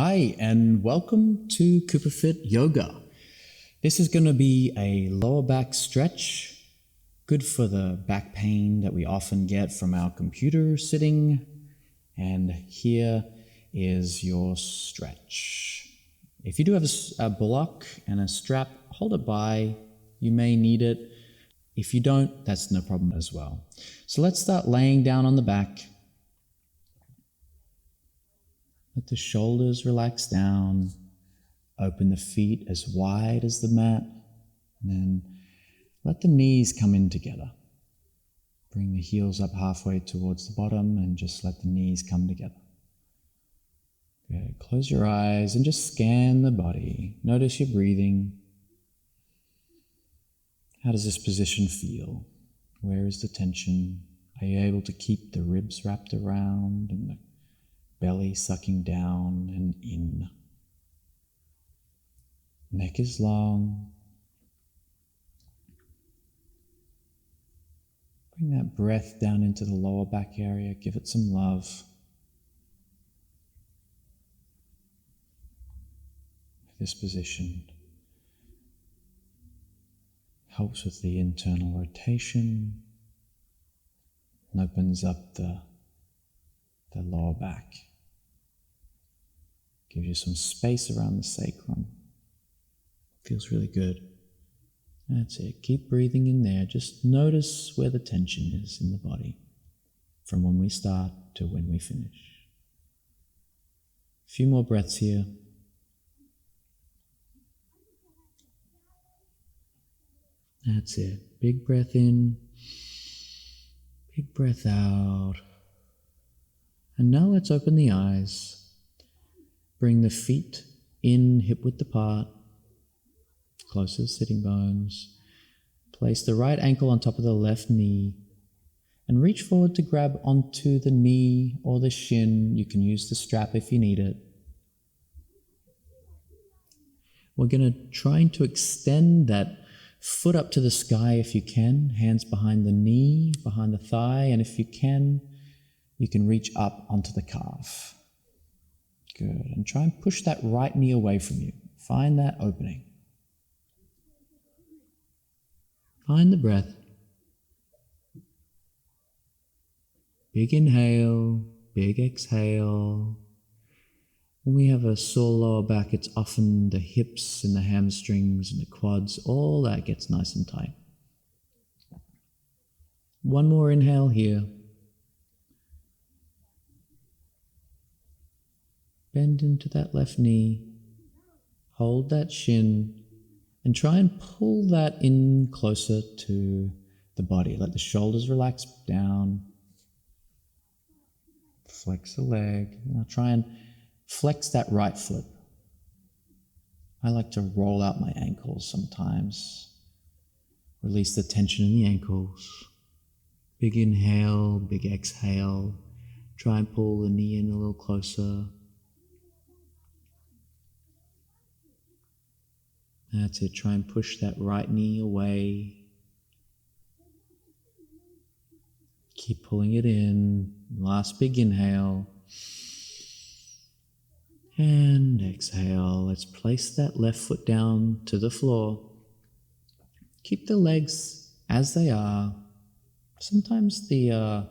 Hi, and welcome to Cooperfit Yoga. This is going to be a lower back stretch, good for the back pain that we often get from our computer sitting. And here is your stretch. If you do have a block and a strap, hold it by. You may need it. If you don't, that's no problem as well. So let's start laying down on the back. Let the shoulders relax down. Open the feet as wide as the mat. And then let the knees come in together. Bring the heels up halfway towards the bottom and just let the knees come together. Good. Close your eyes and just scan the body. Notice your breathing. How does this position feel? Where is the tension? Are you able to keep the ribs wrapped around and the belly sucking down and in? Neck is long. Bring that breath down into the lower back area. Give it some love. This position helps with the internal rotation and opens up the lower back. Gives you some space around the sacrum. Feels really good. That's it. Keep breathing in there. Just notice where the tension is in the body from when we start to when we finish. A few more breaths here. That's it. Big breath in. Big breath out. And now let's open the eyes. Bring the feet in, hip width apart, closest sitting bones. Place the right ankle on top of the left knee and reach forward to grab onto the knee or the shin. You can use the strap if you need it. We're going to try to extend that foot up to the sky if you can. Hands behind the knee, behind the thigh, and if you can reach up onto the calf. Good. And try and push that right knee away from you. Find that opening. Find the breath. Big inhale, big exhale. When we have a sore lower back, it's often the hips and the hamstrings and the quads, all that gets nice and tight. One more inhale here. Bend into that left knee, hold that shin, and try and pull that in closer to the body. Let the shoulders relax down. Flex the leg. Now try and flex that right foot. I like to roll out my ankles sometimes. Release the tension in the ankles. Big inhale, big exhale. Try and pull the knee in a little closer. That's it. Try and push that right knee away. Keep pulling it in. Last big inhale. And exhale. Let's place that left foot down to the floor. Keep the legs as they are. Sometimes the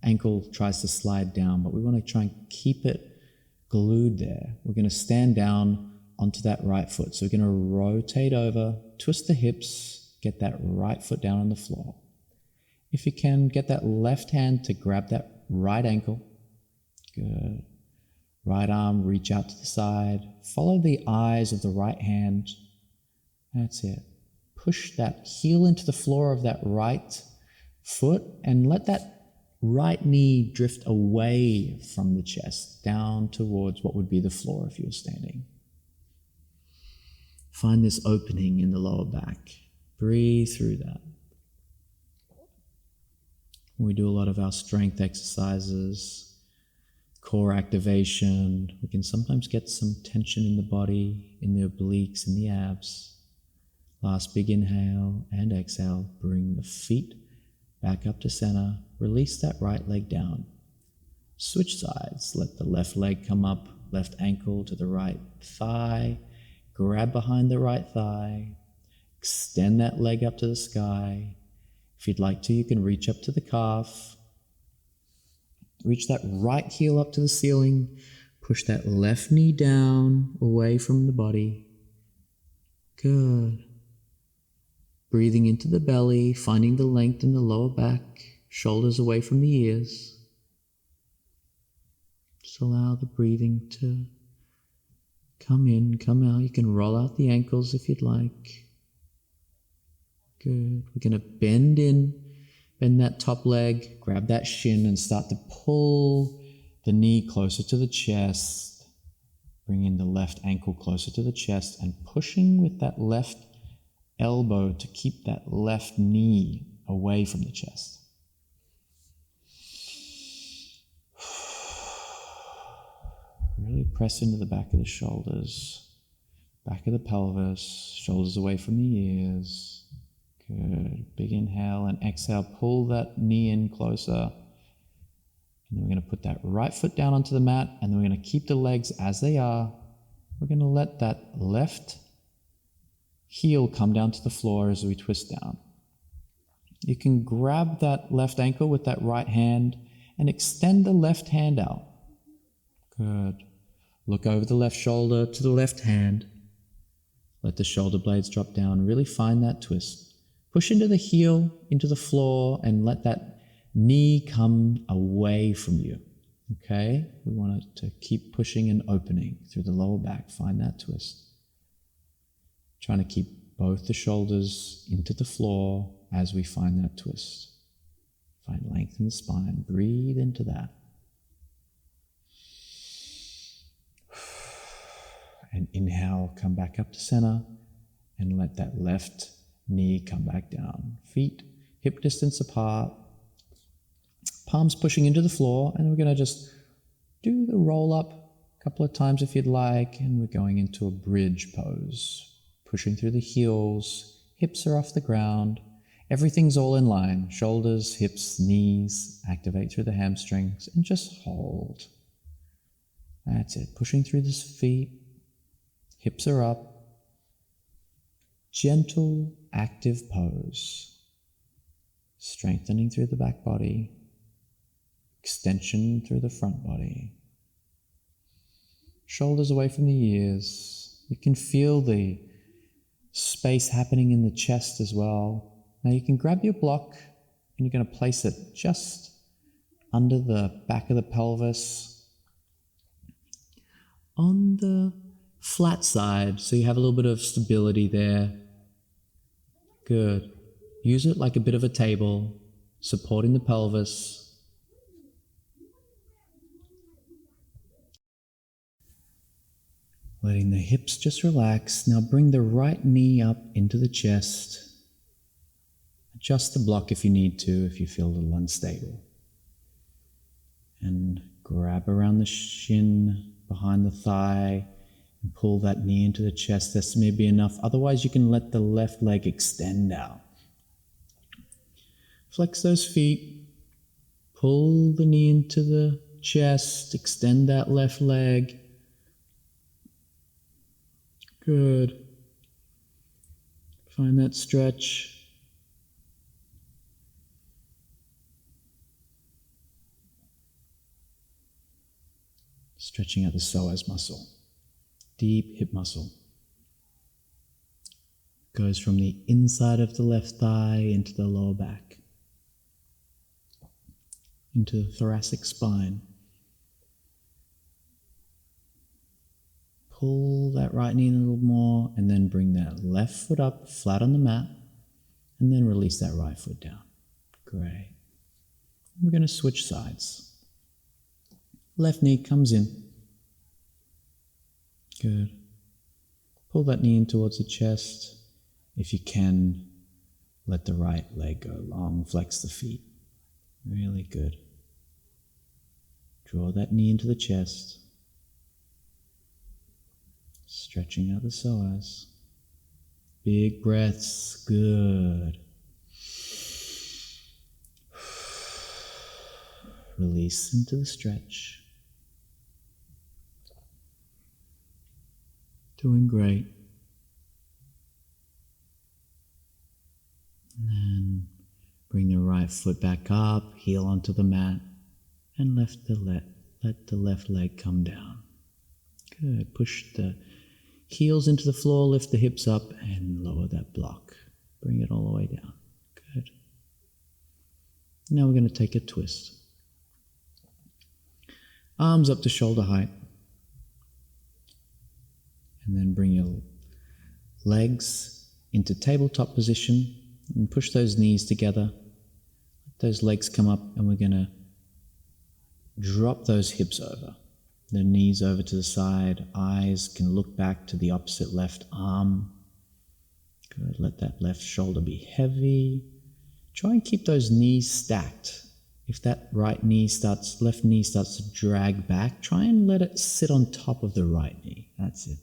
ankle tries to slide down, but we want to try and keep it glued there. We're going to stand down onto that right foot. So we're going to rotate over, twist the hips, get that right foot down on the floor. If you can, get that left hand to grab that right ankle. Good. Right arm, reach out to the side. Follow the eyes of the right hand. That's it. Push that heel into the floor of that right foot and let that right knee drift away from the chest, down towards what would be the floor if you were standing. Find this opening in the lower back. Breathe through that. We do a lot of our strength exercises, core activation. We can sometimes get some tension in the body, in the obliques, in the abs. Last big inhale and exhale. Bring the feet back up to center. Release that right leg down. Switch sides. Let the left leg come up. left ankle to the right thigh. Grab behind the right thigh. Extend that leg up to the sky. If you'd like to, you can reach up to the calf. Reach that right heel up to the ceiling. Push that left knee down, away from the body. Good. Breathing into the belly, finding the length in the lower back, shoulders away from the ears. Just allow the breathing to come in, come out. You can roll out the ankles if you'd like. Good. We're going to bend that top leg, grab that shin and start to pull the knee closer to the chest. Bringing the left ankle closer to the chest and pushing with that left elbow to keep that left knee away from the chest. Really press into the back of the shoulders, back of the pelvis, shoulders away from the ears. Good. Big inhale and exhale. Pull that knee in closer. And then we're going to put that right foot down onto the mat, and then we're going to keep the legs as they are. We're going to let that left heel come down to the floor as we twist down. You can grab that left ankle with that right hand and extend the left hand out. Good. Look over the left shoulder to the left hand. Let the shoulder blades drop down. Really find that twist. Push into the heel, into the floor, and let that knee come away from you. Okay? We want it to keep pushing and opening through the lower back. Find that twist. Trying to keep both the shoulders into the floor as we find that twist. Find length in the spine. Breathe into that. And inhale, come back up to center, and let that left knee come back down. Feet hip distance apart. Palms pushing into the floor, and we're going to just do the roll up a couple of times if you'd like, and we're going into a bridge pose. Pushing through the heels, hips are off the ground, everything's all in line. Shoulders, hips, knees, activate through the hamstrings, and just hold. That's it. Pushing through the feet, hips are up. Gentle, active pose. Strengthening through the back body. Extension through the front body. Shoulders away from the ears. You can feel the space happening in the chest as well. Now you can grab your block and you're going to place it just under the back of the pelvis on the flat side, so you have a little bit of stability there. Good. Use it like a bit of a table, supporting the pelvis. Letting the hips just relax. Now bring the right knee up into the chest. Adjust the block if you need to, if you feel a little unstable. And grab around the shin, behind the thigh, and pull that knee into the chest. This may be enough. Otherwise, you can let the left leg extend out. Flex those feet. Pull the knee into the chest. Extend that left leg. Good. Find that stretch. Stretching out the psoas muscle. Deep hip muscle. Goes from the inside of the left thigh into the lower back. Into the thoracic spine. Pull that right knee in a little more, and then bring that left foot up flat on the mat, and then release that right foot down. Great. We're going to switch sides. Left knee comes in. Good. Pull that knee in towards the chest. If you can, let the right leg go long, flex the feet. Really good. Draw that knee into the chest. Stretching out the psoas. Big breaths. Good. Release into the stretch. Doing great. And then bring the right foot back up, heel onto the mat, and let the left leg come down. Good. Push the heels into the floor, lift the hips up, and lower that block. Bring it all the way down. Good. Now we're going to take a twist. Arms up to shoulder height. And then bring your legs into tabletop position and push those knees together. Let those legs come up, and we're going to drop those hips over. The knees over to the side. Eyes can look back to the opposite left arm. Good. Let that left shoulder be heavy. Try and keep those knees stacked. If that left knee starts to drag back, try and let it sit on top of the right knee. That's it.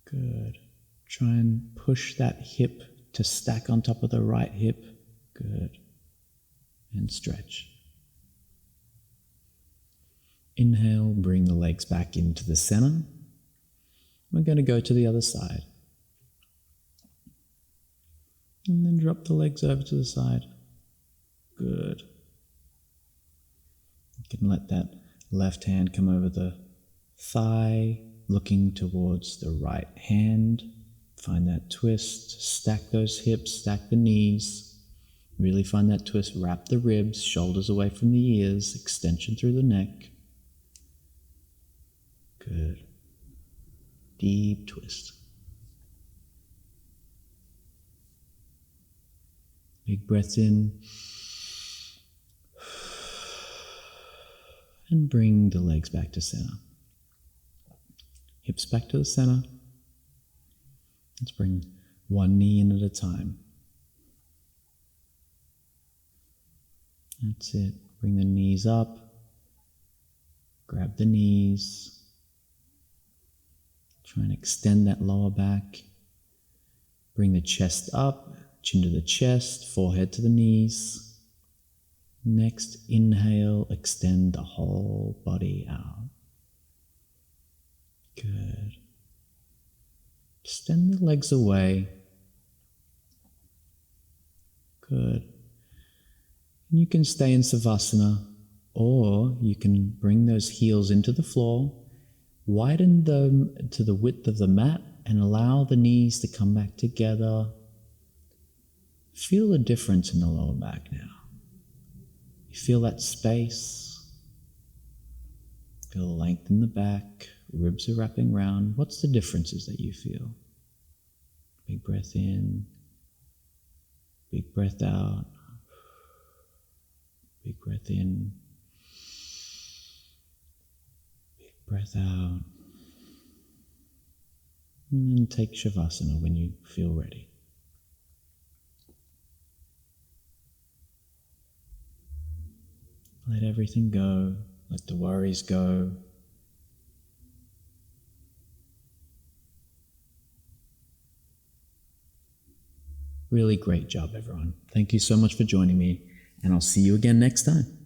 Good. Try and push that hip to stack on top of the right hip. Good. And stretch. Inhale, bring the legs back into the center. We're going to go to the other side. And then drop the legs over to the side. Good. You can let that left hand come over the thigh, looking towards the right hand. Find that twist. Stack those hips, stack the knees. Really find that twist. Wrap the ribs, shoulders away from the ears, extension through the neck. Good. Deep twist. Big breath in. And bring the legs back to center. Hips back to the center. Let's bring one knee in at a time. That's it. Bring the knees up. Grab the knees. Try and extend that lower back. Bring the chest up. Chin to the chest, forehead to the knees. Next, inhale, extend the whole body out. Good. Extend the legs away. Good. And you can stay in Savasana, or you can bring those heels into the floor, widen them to the width of the mat, and allow the knees to come back together. Feel the difference in the lower back now. You feel that space. Feel the length in the back. Ribs are wrapping around. What's the differences that you feel? Big breath in. Big breath out. Big breath in. Big breath out. And then take Shavasana when you feel ready. Let everything go. Let the worries go. Really great job, everyone. Thank you so much for joining me, and I'll see you again next time.